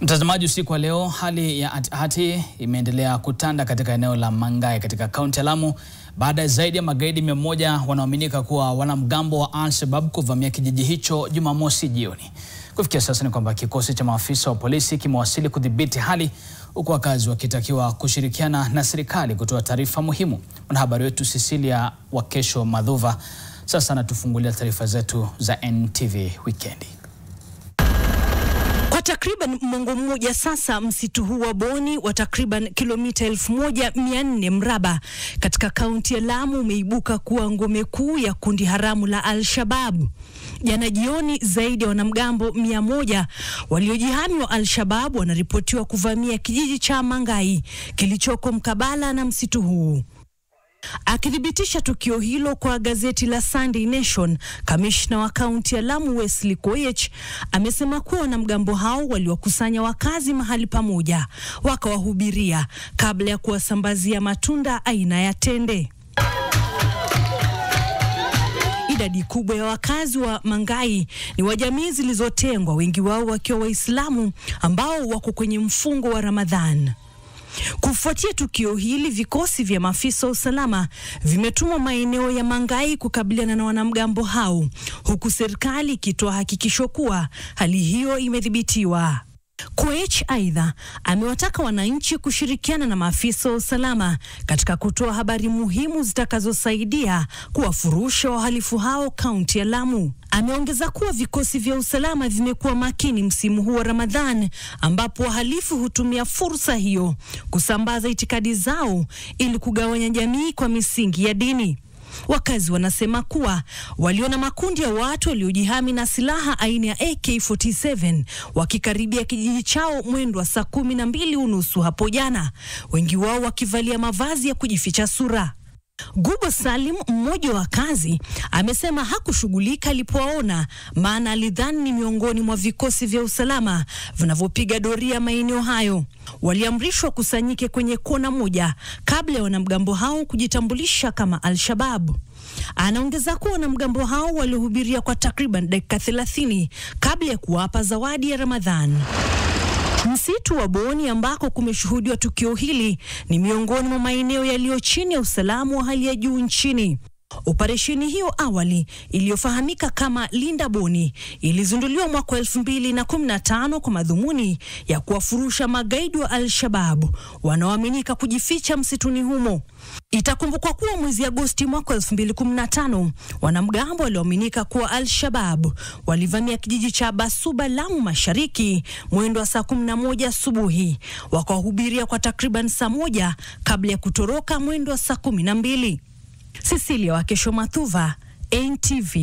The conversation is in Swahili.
Mtazamaji, usiku wa leo hali ya hati imeendelea kutanda katika eneo la Mangai katika kaunti ya Lamu baada ya zaidi ya magaidi 100 wanaoaminika kuwa wanamgambo wa Al-Shabaab kuvamia kijiji hicho Jumamosi jioni. Kufikia sasa ni kwamba kikosi cha maafisa wa polisi kimewasili kudhibiti hali, huku wakazi wakitakiwa kushirikiana na serikali kutoa taarifa muhimu. Mwanahabari wetu Cecilia Wakesho Madhuva sasa anatufungulia taarifa zetu za NTV Weekend. Kwa takriban mwongo mmoja sasa, msitu huu wa Boni wa takriban kilomita 1400 mraba katika kaunti ya Lamu umeibuka kuwa ngome kuu ya kundi haramu la Al-Shabaab. Jana jioni, zaidi ya wanamgambo 100 waliojihami wa Al-Shabaab wanaripotiwa kuvamia kijiji cha Mangai kilichoko mkabala na msitu huu. Akithibitisha tukio hilo kwa gazeti la Sunday Nation, kamishna wa kaunti ya Lamu Wesley Koech amesema kuwa wanamgambo hao waliwakusanya wakazi mahali pamoja, wakawahubiria kabla ya kuwasambazia matunda aina ya tende. Idadi kubwa ya wakazi wa Mangai ni wa jamii zilizotengwa, wengi wao wakiwa Waislamu ambao wako kwenye mfungo wa Ramadhan. Kufuatia tukio hili, vikosi vya maafisa wa usalama vimetumwa maeneo ya Mangai kukabiliana na wanamgambo hao, huku serikali ikitoa hakikisho kuwa hali hiyo imedhibitiwa. Koech aidha amewataka wananchi kushirikiana na maafisa wa usalama katika kutoa habari muhimu zitakazosaidia kuwafurusha wahalifu hao kaunti ya Lamu. Ameongeza kuwa vikosi vya usalama vimekuwa makini msimu huu wa Ramadhan, ambapo wahalifu hutumia fursa hiyo kusambaza itikadi zao ili kugawanya jamii kwa misingi ya dini. Wakazi wanasema kuwa waliona makundi ya watu waliojihami na silaha aina ya AK-47 wakikaribia kijiji chao mwendo wa saa 12:30 hapo jana, wengi wao wakivalia mavazi ya kujificha sura. Gubo Salim, mmoja wa wakazi, amesema hakushughulika alipowaona, maana alidhani ni miongoni mwa vikosi vya usalama vinavyopiga doria maeneo hayo. Waliamrishwa kusanyike kwenye kona moja kabla ya wanamgambo hao kujitambulisha kama Al-Shabaab. Anaongeza kuwa wanamgambo hao walihubiria kwa takriban dakika 30 kabla ya kuwapa zawadi ya Ramadhan. Msitu wa Boni ambako kumeshuhudiwa tukio hili ni miongoni mwa maeneo yaliyo chini ya usalama wa hali ya juu nchini. Operesheni hiyo awali iliyofahamika kama Linda Boni ilizinduliwa mwaka 2015 kwa madhumuni ya kuwafurusha magaidi wa Al-Shabaab wanaoaminika kujificha msituni humo. Itakumbukwa kuwa mwezi Agosti mwaka 2015 wanamgambo walioaminika kuwa Al-Shabaab walivamia kijiji cha Basuba, Lamu Mashariki mwendo wa saa 11 asubuhi, wakawahubiria kwa takriban saa 1 kabla ya kutoroka mwendo wa saa 12. Cecilia Wakesho Madhuva, NTV.